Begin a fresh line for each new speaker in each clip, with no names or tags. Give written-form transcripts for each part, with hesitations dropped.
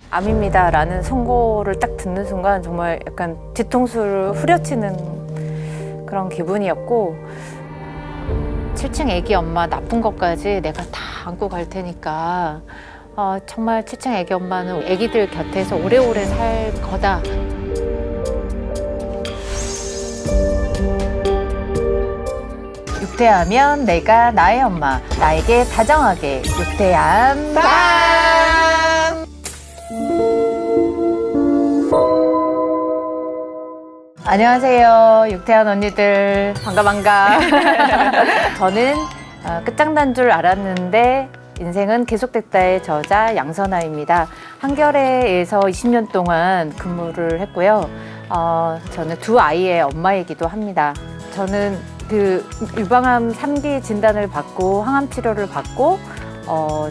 암입니다라는 선고를 딱 듣는 순간 정말 약간 뒤통수를 후려치는 그런 기분이었고 7층 애기 엄마 나쁜 것까지 내가 다 안고 갈 테니까 정말 7층 애기 엄마는 애기들 곁에서 오래오래 살 거다. 육퇴하면 내가 나의 엄마, 나에게 다정하게 육퇴한 밤! 안녕하세요. 육퇴한 언니들. 반가. 저는 끝장난 줄 알았는데 인생은 계속됐다의 저자 양선아입니다. 한겨레에서 20년 동안 근무를 했고요. 저는 두 아이의 엄마이기도 합니다. 저는 유방암 3기 진단을 받고 항암 치료를 받고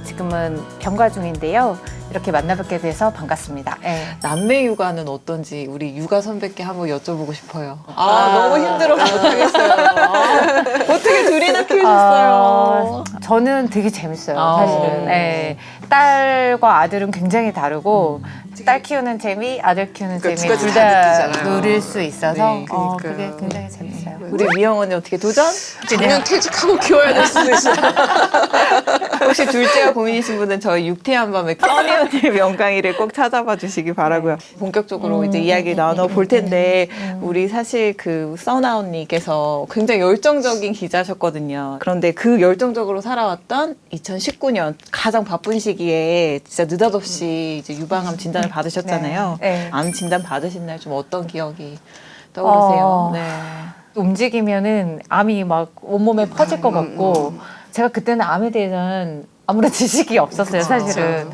지금은 병가 중인데요. 이렇게 만나뵙게 돼서 반갑습니다. 네.
남매 육아는 어떤지 우리 육아 선배께 한번 여쭤보고 싶어요. 너무 힘들어서 못하겠어요. 어떻게 둘이나 키우셨어요?
저는 되게 재밌어요, 사실은. 네. 딸과 아들은 굉장히 다르고 딸 키우는 재미, 아들 키우는 재미 둘 다 누릴 수 있어서
네,
그게 굉장히 재밌어요.
우리 미영 언니 어떻게 도전?
그냥 퇴직하고 키워야 될 수도 있어요.
혹시 둘째가 고민이신 분은 저희 육퇴한 밤에 써니 언니의 명강의를 꼭 찾아봐 주시기 바라고요. 본격적으로 이제 이야기를 나눠볼 텐데 우리 사실 써나 언니께서 굉장히 열정적인 기자셨거든요. 그런데 그 열정적으로 살아왔던 2019년 가장 바쁜 시기에 진짜 느닷없이 이제 유방암 진단을 받으셨잖아요.
네.
암 진단 받으신 날 좀 어떤 기억이 떠오르세요? 네.
움직이면은 암이 막 온몸에 퍼질 것 같고 제가 그때는 암에 대해서는 아무런 지식이 없었어요, 사실은.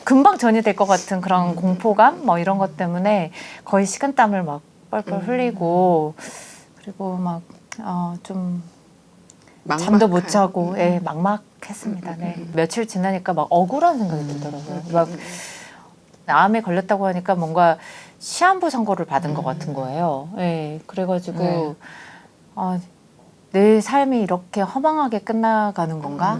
금방 전이 될 것 같은 그런 공포감 뭐 이런 것 때문에 거의 식은땀을 막 뻘뻘 흘리고 그리고 막 좀 잠도 못 자고 막막했습니다. 네. 며칠 지나니까 막 억울한 생각이 들더라고요. 막 암에 걸렸다고 하니까 뭔가 시한부 선고를 받은 것 같은 거예요. 네. 그래가지고 내 삶이 이렇게 허망하게 끝나가는 건가?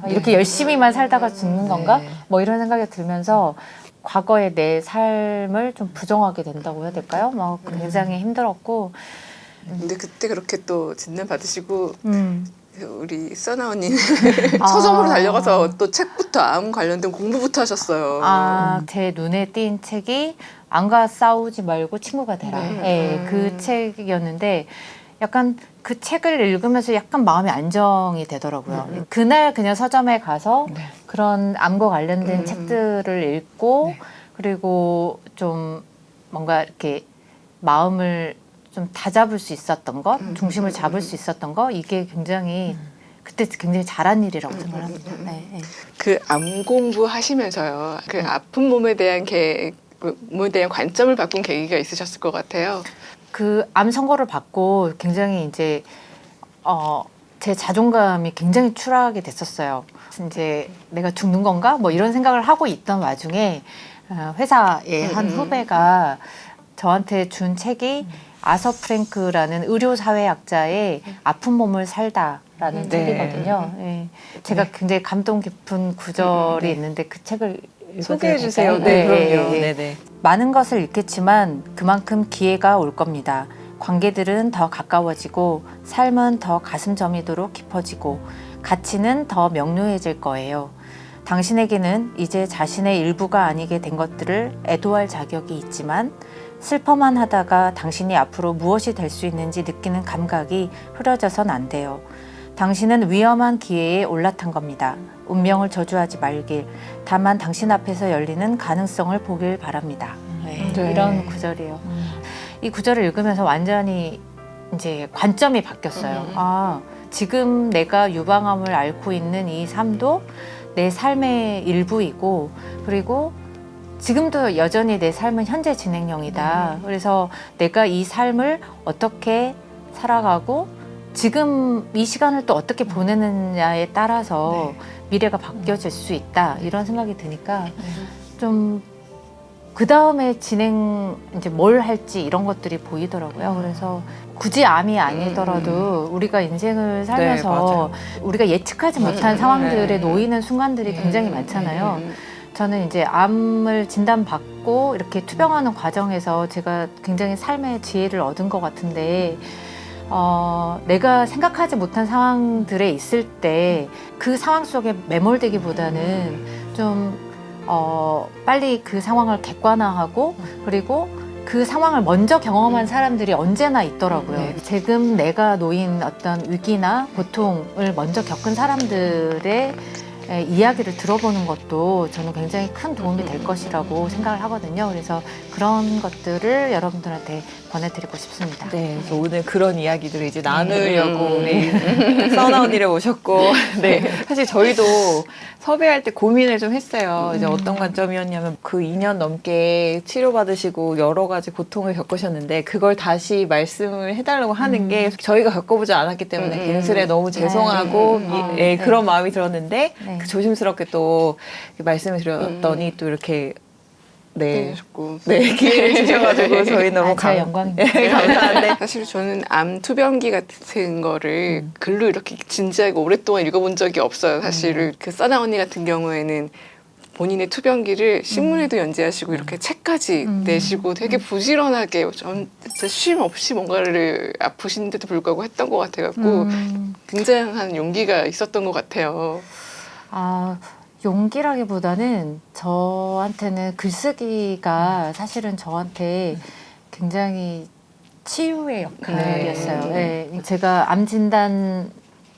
이렇게 열심히만 살다가 죽는 건가? 뭐 이런 생각이 들면서 과거의 내 삶을 좀 부정하게 된다고 해야 될까요? 막 굉장히 힘들었고.
근데 그때 그렇게 또 진단 받으시고 우리 써나 언니는 서점으로 달려가서 또 책부터 암 관련된 공부부터 하셨어요.
제 눈에 띈 책이 암과 싸우지 말고 친구가 되라. 그 책이었는데 약간 그 책을 읽으면서 약간 마음이 안정이 되더라고요. 그날 그냥 서점에 가서 그런 암과 관련된 책들을 읽고 그리고 좀 뭔가 이렇게 마음을 좀 다잡을 수 있었던 것, 중심을 잡을 수 있었던 것, 이게 굉장히 그때 굉장히 잘한 일이라고 생각합니다.
그 암 공부하시면서요. 그 아픈 몸에 대한 관점을 바꾼 계기가 있으셨을 것 같아요.
그 암 선고를 받고 굉장히 이제 제 자존감이 굉장히 추락이 됐었어요. 이제 내가 죽는 건가? 뭐 이런 생각을 하고 있던 와중에 회사의 한 후배가 저한테 준 책이 아서 프랭크라는 의료사회학자의 아픈 몸을 살다라는 책이거든요. 제가 굉장히 감동 깊은 구절이 있는데 그 책을
소개해 주세요.
그럼요. 많은 것을 잃겠지만 그만큼 기회가 올 겁니다. 관계들은 더 가까워지고 삶은 더 가슴 저미도록 깊어지고 가치는 더 명료해질 거예요. 당신에게는 이제 자신의 일부가 아니게 된 것들을 애도할 자격이 있지만 슬퍼만 하다가 당신이 앞으로 무엇이 될 수 있는지 느끼는 감각이 흐려져선 안 돼요. 당신은 위험한 기회에 올라탄 겁니다. 운명을 저주하지 말길. 다만 당신 앞에서 열리는 가능성을 보길 바랍니다. 이런 구절이에요. 이 구절을 읽으면서 완전히 이제 관점이 바뀌었어요. 지금 내가 유방암을 앓고 있는 이 삶도 내 삶의 일부이고 그리고 지금도 여전히 내 삶은 현재 진행형이다. 그래서 내가 이 삶을 어떻게 살아가고 지금 이 시간을 또 어떻게 보내느냐에 따라서 미래가 바뀌어질 수 있다. 이런 생각이 드니까 좀 그 다음에 진행 이제 뭘 할지 이런 것들이 보이더라고요. 그래서 굳이 암이 아니더라도 우리가 인생을 살면서 우리가 예측하지 못한 상황들에 놓이는 순간들이 굉장히 많잖아요. 저는 이제 암을 진단받고 이렇게 투병하는 과정에서 제가 굉장히 삶의 지혜를 얻은 것 같은데, 내가 생각하지 못한 상황들에 있을 때 그 상황 속에 매몰되기보다는 좀 빨리 그 상황을 객관화하고, 그리고 그 상황을 먼저 경험한 사람들이 언제나 있더라고요.
네.
지금 내가 놓인 어떤 위기나 고통을 먼저 겪은 사람들의 이야기를 들어보는 것도 저는 굉장히 큰 도움이 될 것이라고 생각을 하거든요. 그래서 그런 것들을 여러분들한테 권해드리고 싶습니다.
네, 그래서 오늘 그런 이야기들을 이제 나누려고 우리 써나 언니를 모셨고, 네, 사실 저희도 섭외할 때 고민을 좀 했어요. 이제 어떤 관점이었냐면 그 2년 넘게 치료받으시고 여러 가지 고통을 겪으셨는데 그걸 다시 말씀을 해달라고 하는 게 저희가 겪어보지 않았기 때문에 괜스레 너무 죄송하고 그런 마음이 들었는데
네.
조심스럽게 또 말씀을 드렸더니 또 이렇게 네,
해주셨고.
네, 기회를 주셔가지고 저희 너무
제 영광입니다.
네, 감사한데
사실 저는 암 투병기 같은 거를 글로 이렇게 진지하게 오랫동안 읽어본 적이 없어요. 사실은 그 써나 언니 같은 경우에는 본인의 투병기를 신문에도 연재하시고 이렇게 책까지 내시고 되게 부지런하게 전 진짜 쉼 없이 뭔가를 아프신데도 불구하고 했던 것 같아갖고 굉장한 용기가 있었던 것 같아요.
용기라기보다는 저한테는 글쓰기가 사실은 저한테 굉장히 치유의 역할이었어요. 네. 제가 암 진단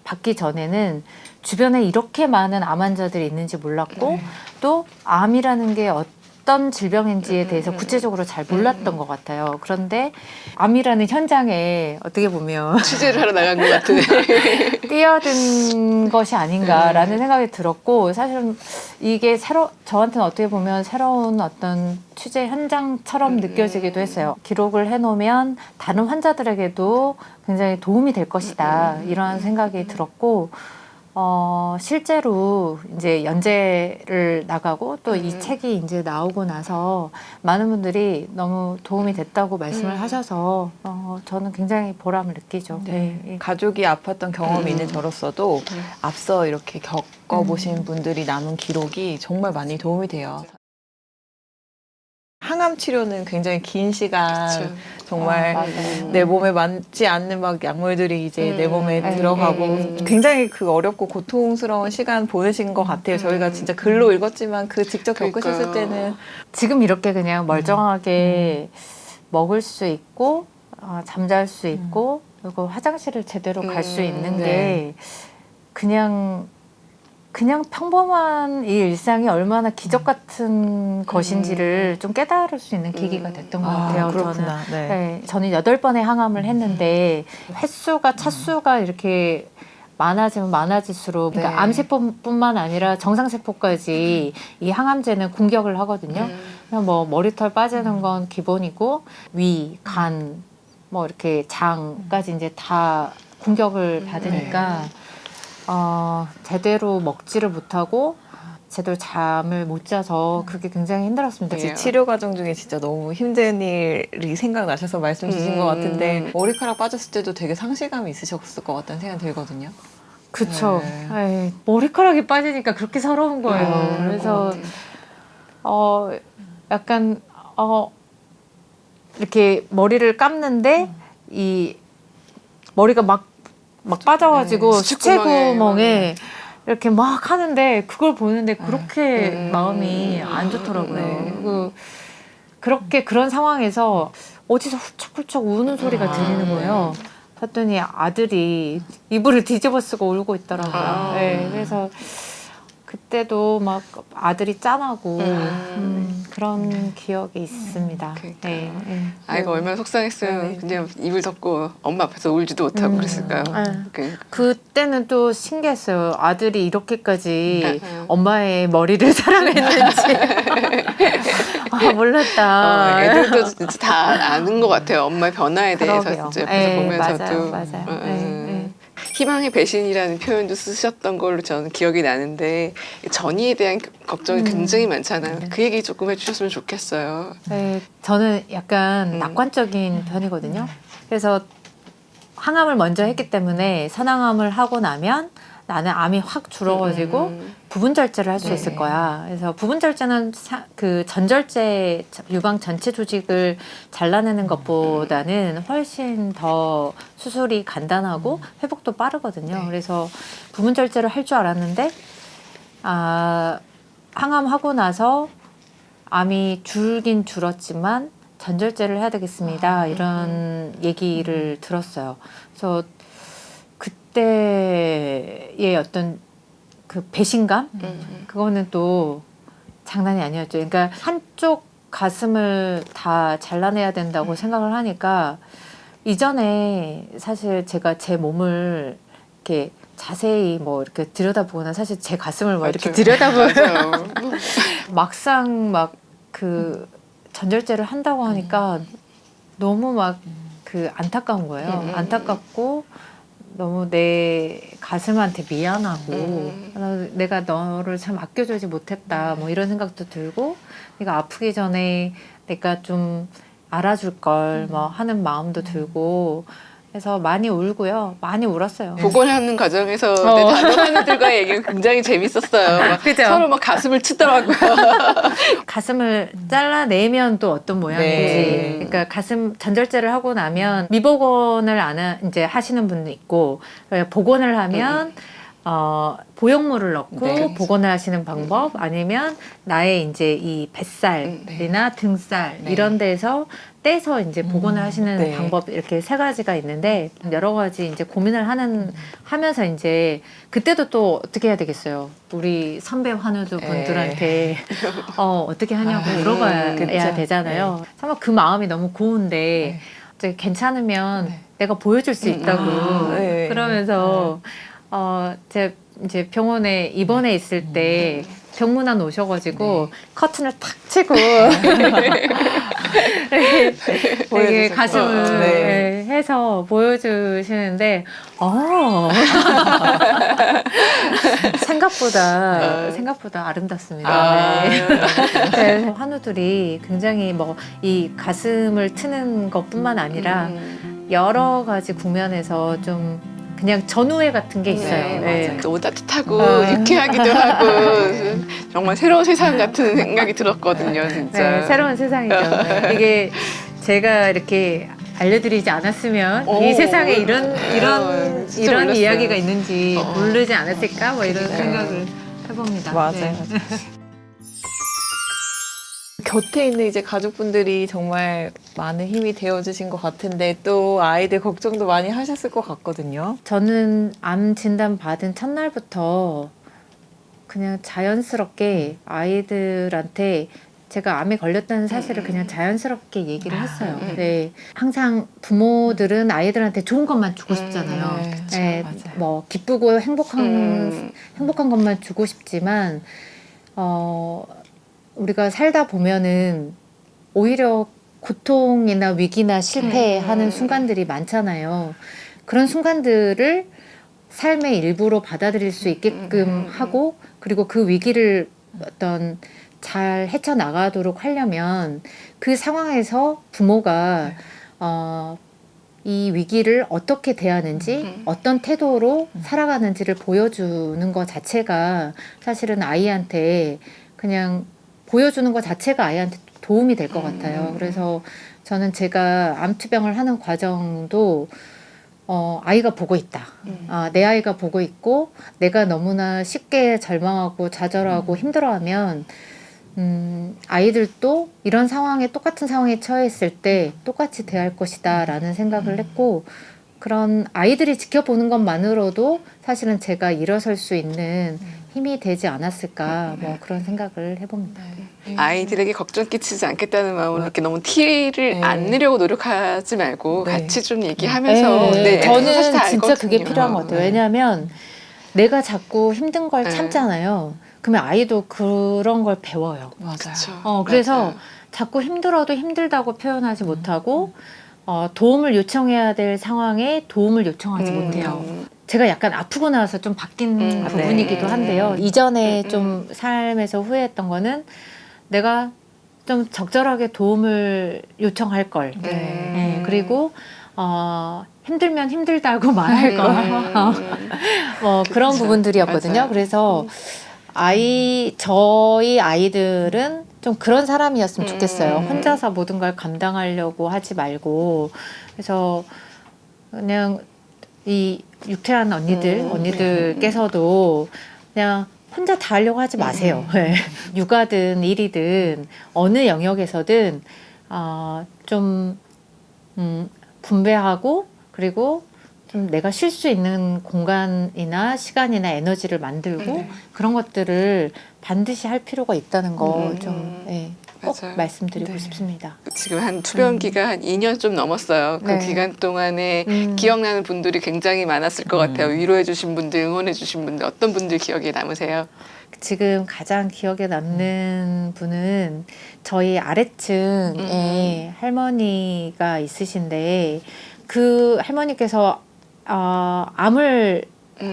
받기 전에는 주변에 이렇게 많은 암 환자들이 있는지 몰랐고 또 암이라는 게 어떤 질병인지에 대해서 구체적으로 잘 몰랐던 것 같아요. 그런데 암이라는 현장에 어떻게 보면
취재를 하러 나간 것 같은.
뛰어든 것이 아닌가라는 생각이 들었고, 사실은 이게 저한테는 어떻게 보면 새로운 어떤 취재 현장처럼 느껴지기도 했어요. 기록을 해놓으면 다른 환자들에게도 굉장히 도움이 될 것이다, 이런 생각이 들었고, 실제로 이제 연재를 나가고 또 이 책이 이제 나오고 나서 많은 분들이 너무 도움이 됐다고 말씀을 하셔서 저는 굉장히 보람을 느끼죠. 네.
가족이 아팠던 경험이 있는 저로서도 앞서 이렇게 겪어보신 분들이 남은 기록이 정말 많이 도움이 돼요. 항암 치료는 굉장히 긴 시간
그쵸.
정말
맞아요.
내 몸에 맞지 않는 막 약물들이 이제 내 몸에 들어가고 굉장히 그 어렵고 고통스러운 시간 보내신 것 같아요. 저희가 진짜 글로 읽었지만 그 직접 겪으셨을
그러니까요.
때는
지금 이렇게 그냥 멀쩡하게 먹을 수 있고 잠잘 수 있고 그리고 화장실을 제대로 갈 수 있는 게 그냥 평범한 이 일상이 얼마나 기적 같은 것인지를 좀 깨달을 수 있는 계기가 됐던 것 같아요.
그렇구나.
저는. 네, 저는 8번의 항암을 했는데 횟수가 차수가 이렇게 많아지면 많아질수록 그러니까 암세포뿐만 아니라 정상세포까지 이 항암제는 공격을 하거든요. 그냥 뭐 머리털 빠지는 건 기본이고 위, 간, 뭐 이렇게 장까지 이제 다 공격을 받으니까 제대로 먹지를 못하고 제대로 잠을 못 자서 그게 굉장히 힘들었습니다.
네.
치료 과정 중에 진짜 너무 힘든 일이 생각나셔서 말씀 주신 것 같은데 머리카락 빠졌을 때도 되게 상실감이 있으셨을 것 같다는 생각이 들거든요.
그쵸. 에이, 머리카락이 빠지니까 그렇게 서러운 거예요. 그래서 약간 이렇게 머리를 감는데 이 머리가 막 빠져가지고 수채구멍에 이렇게 막 하는데 그걸 보는데 그렇게 마음이 안 좋더라고요. 그리고 그렇게 그런 상황에서 어디서 훌쩍훌쩍 우는 소리가 들리는 거예요. 봤더니 아들이 이불을 뒤집어 쓰고 울고 있더라고요. 네, 그래서 그때도 막 아들이 짠하고 그런 기억이 있습니다. 네, 네.
아이가 얼마나 속상했으면 그냥 이불 덮고 엄마 앞에서 울지도 못하고 그랬을까요?
그때는 또 신기했어요. 아들이 이렇게까지 엄마의 머리를 사랑했는지. 몰랐다.
애들도 진짜 다 아는 것 같아요. 엄마의 변화에 대해서
그러게요.
진짜 옆에서
네,
보면서도.
맞아요.
희망의 배신이라는 표현도 쓰셨던 걸로 저는 기억이 나는데 전이에 대한 걱정이 굉장히 많잖아요. 그 얘기 조금 해주셨으면 좋겠어요.
네, 저는 약간 낙관적인 편이거든요. 그래서 항암을 먼저 했기 때문에 선항암을 하고 나면 나는 암이 확 줄어가지고 부분절제를 할 수
네.
있을 거야. 그래서 부분절제는 그 전절제 유방 전체 조직을 잘라내는 것보다는 훨씬 더 수술이 간단하고 회복도 빠르거든요.
네.
그래서 부분절제를 할 줄 알았는데 항암하고 나서 암이 줄긴 줄었지만 전절제를 해야 되겠습니다. 이런 얘기를 들었어요. 그래서 그때의 어떤 그 배신감? 그거는 또 장난이 아니었죠. 그러니까 한쪽 가슴을 다 잘라내야 된다고 생각을 하니까 이전에 사실 제가 제 몸을 이렇게 자세히 뭐 이렇게 들여다보거나 사실 제 가슴을 막 이렇게 들여다보면 막상 막 그 전절제를 한다고 하니까 너무 막 그 안타까운 거예요. 안타깝고 너무 내 가슴한테 미안하고 내가 너를 참 아껴주지 못했다 뭐 이런 생각도 들고 네가 아프기 전에 내가 좀 알아줄 걸 뭐 하는 마음도 들고 그래서 많이 울고요. 많이 울었어요.
복원하는 과정에서 내 단호한이들과의 얘기가 굉장히 재밌었어요. 막
그죠?
서로 막 가슴을 치더라고요.
가슴을 잘라내면 또 어떤 모양인지.
네.
그러니까 가슴 전절제를 하고 나면 미복원을 이제 하시는 분도 있고 복원을 하면 보형물을 넣고
네.
복원을 하시는 방법 아니면 나의 이제 이 뱃살이나 등살
네.
이런 데서 떼서 이제 복원을 하시는
네.
방법 이렇게 세 가지가 있는데 여러 가지 이제 고민을 하면서 이제 그때도 또 어떻게 해야 되겠어요. 우리 선배 환우들 분들한테 어떻게 하냐고 물어봐야
그쵸.
되잖아요. 정말 그 마음이 너무 고운데 이제 괜찮으면 내가 보여줄 수 있다고
네.
그러면서 제가 이제 병원에 입원해 있을 때 병문안 오셔가지고 커튼을 탁 치고 되게 가슴을 해서 보여주시는데 생각보다 아름답습니다. 네. 그래서 환우들이 굉장히 뭐 이 가슴을 트는 것뿐만 아니라 여러 가지 국면에서 좀 그냥 전우회 같은 게 있어요.
네. 너무 따뜻하고 유쾌하기도 하고 정말 새로운 세상 같은 생각이 들었거든요. 진짜.
네, 새로운 세상이죠. 이게 제가 이렇게 알려드리지 않았으면 이 세상에 이런
진짜 몰랐어요.
이야기가 있는지 모르지 않았을까? 뭐 이런 생각을 해봅니다.
맞아요.
네.
곁에 있는 이제 가족분들이 정말 많은 힘이 되어주신 것 같은데 또 아이들 걱정도 많이 하셨을 것 같거든요.
저는 암 진단 받은 첫날부터 그냥 자연스럽게 아이들한테 제가 암에 걸렸다는 사실을 그냥 자연스럽게 얘기를 했어요. 네, 항상 부모들은 아이들한테 좋은 것만 주고 싶잖아요.
네, 그쵸,
네,
맞아요.
뭐 기쁘고 행복한 것만 주고 싶지만 우리가 살다 보면은 오히려 고통이나 위기나 실패하는 순간들이 많잖아요. 그런 순간들을 삶의 일부로 받아들일 수 있게끔 하고 그리고 그 위기를 어떤 잘 헤쳐나가도록 하려면 그 상황에서 부모가 이 위기를 어떻게 대하는지 어떤 태도로 살아가는지를 보여주는 것 자체가 사실은 아이한테 그냥 보여주는 것 자체가 아이한테 도움이 될 것 같아요. 그래서 저는 제가 암투병을 하는 과정도 아이가 보고 있다. 내 아이가 보고 있고 내가 너무나 쉽게 절망하고 좌절하고 힘들어하면 아이들도 이런 상황에 똑같은 상황에 처했을 때 똑같이 대할 것이다 라는 생각을 했고 그런 아이들이 지켜보는 것만으로도 사실은 제가 일어설 수 있는 힘이 되지 않았을까 뭐 그런 생각을 해봅니다.
아이들에게 걱정 끼치지 않겠다는 마음으로 이렇게 너무 티를 안 내려고 노력하지 말고 같이 좀 얘기하면서
저는
다
진짜 그게
알거든요.
필요한 것 같아요. 왜냐하면 내가 자꾸 힘든 걸 참잖아요. 그러면 아이도 그런 걸 배워요.
맞아요.
그래서
맞아요.
자꾸 힘들어도 힘들다고 표현하지 못하고 도움을 요청해야 될 상황에 도움을 요청하지 못해요. 제가 약간 아프고 나서 좀 바뀐 부분이기도 한데요. 이전에 좀 삶에서 후회했던 거는 내가 좀 적절하게 도움을 요청할 걸. 네, 그리고 힘들면 힘들다고 말할 거. 뭐 그런
그쵸.
부분들이었거든요.
맞아요.
그래서 저희 아이들은 좀 그런 사람이었으면 좋겠어요. 혼자서 모든 걸 감당하려고 하지 말고. 그래서 그냥 이 유태한 언니들께서도 그냥 혼자 다 하려고 하지 마세요. 육아든 일이든 어느 영역에서든 좀 분배하고 그리고 좀 내가 쉴 수 있는 공간이나 시간이나 에너지를 만들고 그런 것들을 반드시 할 필요가 있다는 거 좀 꼭
맞아요.
말씀드리고
네.
싶습니다.
지금 한 투병기가 한 2년 좀 넘었어요. 그
네.
기간 동안에 기억나는 분들이 굉장히 많았을 것 같아요. 위로해 주신 분들, 응원해 주신 분들, 어떤 분들 기억에 남으세요?
지금 가장 기억에 남는 분은 저희 아래층에 할머니가 있으신데 그 할머니께서 암을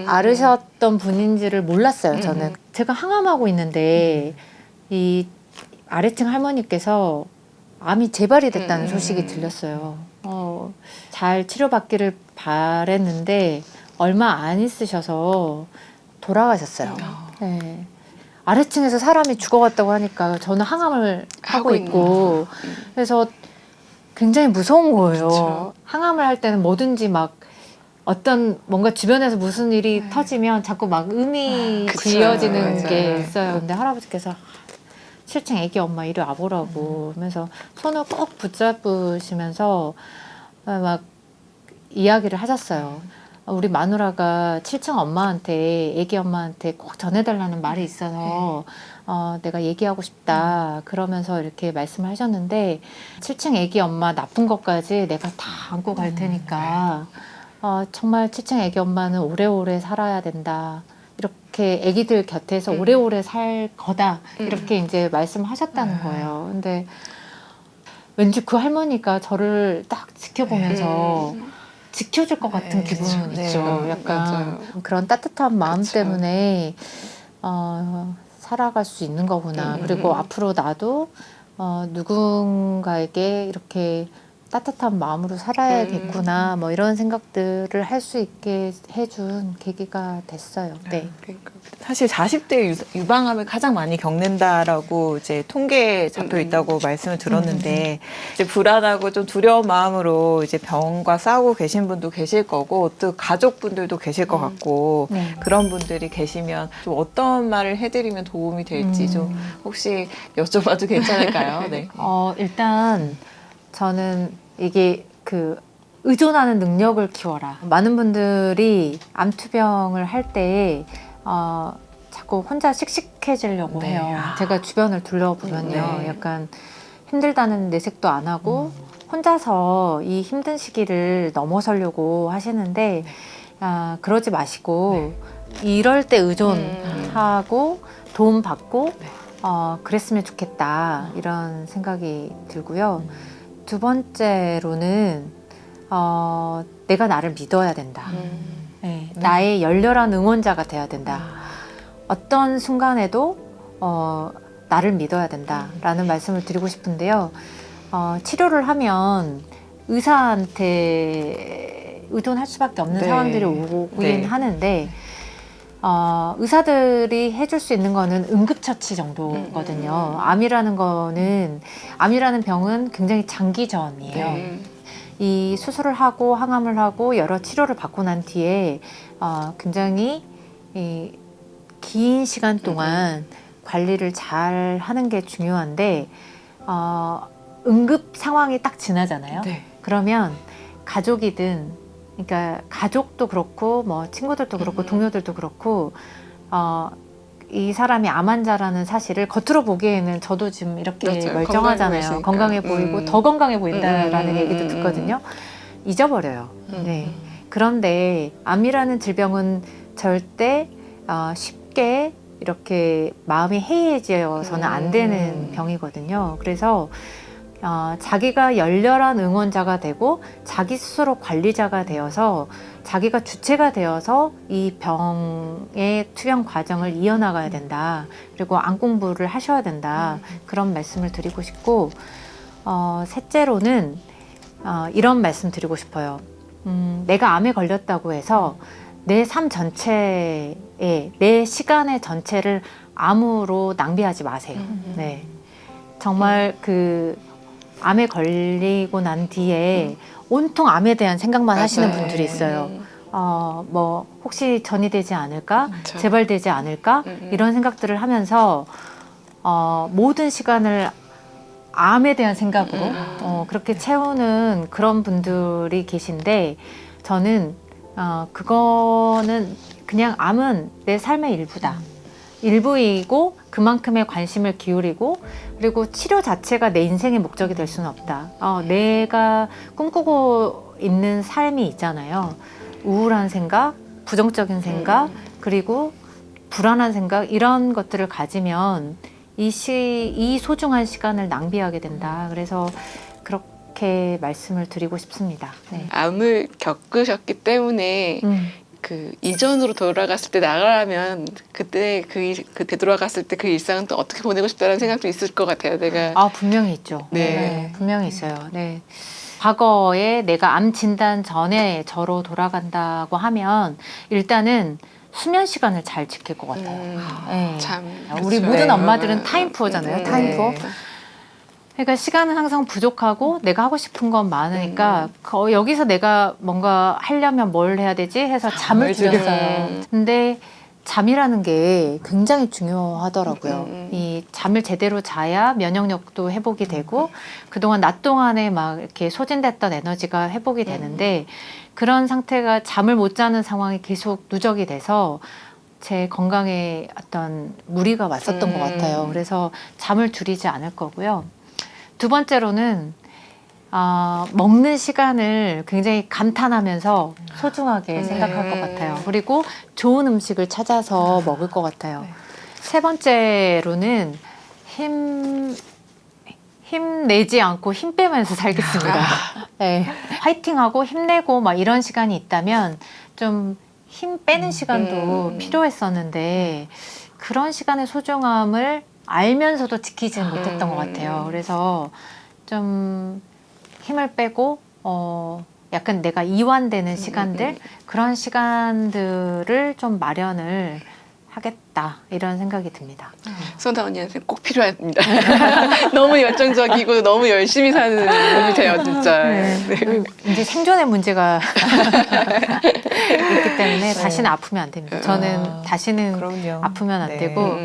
앓으셨던 분인지를 몰랐어요. 저는 제가 항암하고 있는데 이 아래층 할머니께서 암이 재발이 됐다는 소식이 들렸어요. 잘 치료받기를 바랬는데 얼마 안 있으셔서 돌아가셨어요. 네. 아래층에서 사람이 죽어갔다고 하니까 저는 항암을 하고 있고 그래서 굉장히 무서운 거예요.
그쵸.
항암을 할 때는 뭐든지 막 어떤 뭔가 주변에서 무슨 일이 터지면 자꾸 막 음이
그쵸.
지어지는
맞아요.
게 있어요. 근데 할아버지께서 7층 애기 엄마 이리 와보라고 하면서 손을 꼭 붙잡으시면서 막 이야기를 하셨어요. 우리 마누라가 7층 엄마한테 애기 엄마한테 꼭 전해달라는 말이 있어서 내가 얘기하고 싶다 그러면서 이렇게 말씀을 하셨는데 7층 애기 엄마 나쁜 것까지 내가 다 안고 갈 테니까 정말 7층 애기 엄마는 오래오래 살아야 된다. 이렇게 애기들 곁에서 오래오래 살 거다. 이렇게 이제 말씀하셨다는 거예요. 근데 왠지 그 할머니가 저를 딱 지켜보면서 지켜줄 것 같은 기분 있죠. 약간
맞아요.
그런 따뜻한 마음
그쵸.
때문에 살아갈 수 있는 거구나. 그리고 앞으로 나도 누군가에게 이렇게 따뜻한 마음으로 살아야겠구나. 뭐 이런 생각들을 할 수 있게 해준 계기가 됐어요. 네.
그러니까.
사실 40대 유방암을 가장 많이 겪는다라고 이제 통계에 잡혀 있다고 말씀을 들었는데 이제 불안하고 좀 두려운 마음으로 이제 병과 싸우고 계신 분도 계실 거고 또 가족분들도 계실 것 같고
네.
그런 분들이 계시면 좀 어떤 말을 해드리면 도움이 될지 좀 혹시 여쭤봐도 괜찮을까요? 네.
일단 저는 이게 의존하는 능력을 키워라. 많은 분들이 암투병을 할 때 자꾸 혼자 씩씩해지려고
네.
해요. 제가 주변을 둘러보면요.
네.
약간 힘들다는 내색도 안 하고 혼자서 이 힘든 시기를 넘어서려고 하시는데 그러지 마시고 이럴 때 의존하고 도움받고 그랬으면 좋겠다. 이런 생각이 들고요. 두 번째로는 내가 나를 믿어야 된다. 네, 나의 열렬한 응원자가 돼야 된다. 어떤 순간에도 나를 믿어야 된다라는 말씀을 드리고 싶은데요. 치료를 하면 의사한테 의존할 수밖에 없는
네.
상황들이 오긴
네.
하는데 의사들이 해줄 수 있는 거는 응급처치 정도거든요. 암이라는 병은 굉장히 장기전이에요. 이 수술을 하고 항암을 하고 여러 치료를 받고 난 뒤에 굉장히 긴 시간 동안 관리를 잘 하는 게 중요한데 응급 상황이 딱 지나잖아요.
네.
그러면 가족이든 그러니까 가족도 그렇고 뭐 친구들도 그렇고 동료들도 그렇고 이 사람이 암 환자라는 사실을 겉으로 보기에는 저도 지금 이렇게
맞아요.
멀쩡하잖아요. 건강해 보이고 더 건강해 보인다라는 얘기도 듣거든요. 잊어버려요. 네. 그런데 암이라는 질병은 절대 쉽게 이렇게 마음이 해이해져서는 안 되는 병이거든요. 그래서 자기가 열렬한 응원자가 되고 자기 스스로 관리자가 되어서 자기가 주체가 되어서 이 병의 투병 과정을 이어나가야 된다. 그리고 암 공부를 하셔야 된다. 그런 말씀을 드리고 싶고 셋째로는 이런 말씀 드리고 싶어요. 내가 암에 걸렸다고 해서 내 삶 전체에, 내 시간의 전체를 암으로 낭비하지 마세요. 네. 정말 그 암에 걸리고 난 뒤에 온통 암에 대한 생각만 하시는 분들이 있어요. 뭐 혹시 전이 되지 않을까?
그렇죠.
재발되지 않을까? 이런 생각들을 하면서 모든 시간을 암에 대한 생각으로 그렇게 채우는 그런 분들이 계신데 저는 그거는 그냥 암은 내 삶의 일부다. 일부이고 그만큼의 관심을 기울이고 그리고 치료 자체가 내 인생의 목적이 될 수는 없다. 내가 꿈꾸고 있는 삶이 있잖아요. 우울한 생각, 부정적인 생각, 그리고 불안한 생각 이런 것들을 가지면 이 소중한 시간을 낭비하게 된다. 그래서 그렇게 말씀을 드리고 싶습니다. 네.
암을 겪으셨기 때문에 그 이전으로 돌아갔을 때 나가라면 그때 돌아갔을 때 그 일상은 또 어떻게 보내고 싶다는 생각도 있을 것 같아요. 내가
분명히 있죠.
네.
분명히 있어요. 네. 과거에 내가 암 진단 전에 저로 돌아간다고 하면 일단은 수면 시간을 잘 지킬 것 같아요. 네.
참
우리
그렇죠.
모든
네.
엄마들은 타임푸어잖아요. 타임푸어. 그러니까 시간은 항상 부족하고 내가 하고 싶은 건 많으니까 여기서 내가 뭔가 하려면 뭘 해야 되지 해서 잠을 줄였어요. 근데 잠이라는 게 굉장히 중요하더라고요. 이 잠을 제대로 자야 면역력도 회복이 되고 그동안 낮 동안에 막 이렇게 소진됐던 에너지가 회복이 되는데 그런 상태가 잠을 못 자는 상황이 계속 누적이 돼서 제 건강에 어떤 무리가 왔었던 것 같아요. 그래서 잠을 줄이지 않을 거고요. 두 번째로는 먹는 시간을 굉장히 감탄하면서 소중하게 생각할 것 같아요. 그리고 좋은 음식을 찾아서 먹을 것 같아요. 세 번째로는 힘내지 않고 힘 빼면서 살겠습니다. 네. 화이팅하고 힘내고 막 이런 시간이 있다면 좀 힘 빼는 시간도 필요했었는데 그런 시간의 소중함을 알면서도 지키지는 못했던 것 같아요. 그래서 좀 힘을 빼고 약간 내가 이완되는 시간들 그런 시간들을 좀 마련을 하겠다 이런 생각이 듭니다.
선다 언니한테 꼭 필요합니다. 너무 열정적이고 너무 열심히 사는 분이 돼요 진짜. 네.
이제 생존의 문제가 있기 때문에 다시는 아프면 안 됩니다. 저는 다시는
그럼요.
아프면 안
네.
되고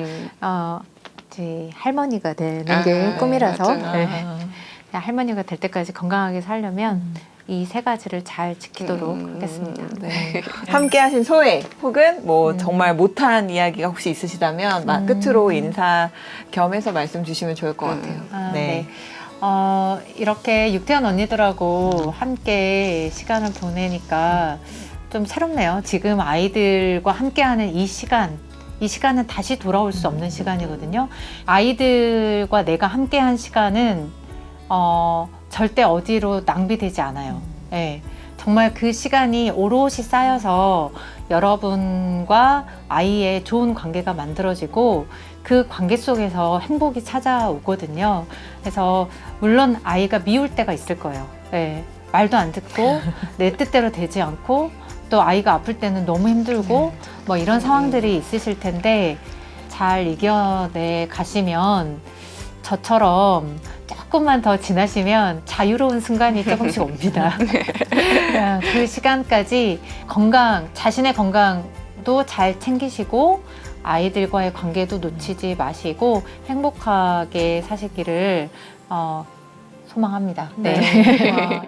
이제 할머니가 되는 게 꿈이라서
맞아요.
할머니가 될 때까지 건강하게 살려면 이 세 가지를 잘 지키도록 하겠습니다.
네. 함께 하신 소회 혹은 뭐 정말 못한 이야기가 혹시 있으시다면 끝으로 인사 겸해서 말씀 주시면 좋을 것 같아요.
네. 이렇게 육태현 언니들하고 함께 시간을 보내니까 좀 새롭네요. 지금 아이들과 함께하는 이 시간은 다시 돌아올 수 없는 시간이거든요. 아이들과 내가 함께한 시간은 절대 어디로 낭비되지 않아요. 네. 정말 그 시간이 오롯이 쌓여서 여러분과 아이의 좋은 관계가 만들어지고 그 관계 속에서 행복이 찾아오거든요. 그래서 물론 아이가 미울 때가 있을 거예요. 네. 말도 안 듣고 내 뜻대로 되지 않고 또 아이가 아플 때는 너무 힘들고 뭐 이런 상황들이 있으실 텐데 잘 이겨내 가시면 저처럼 조금만 더 지나시면 자유로운 순간이 조금씩 옵니다. 그 시간까지 자신의 건강도 잘 챙기시고 아이들과의 관계도 놓치지 마시고 행복하게 사시기를 소망합니다. 네.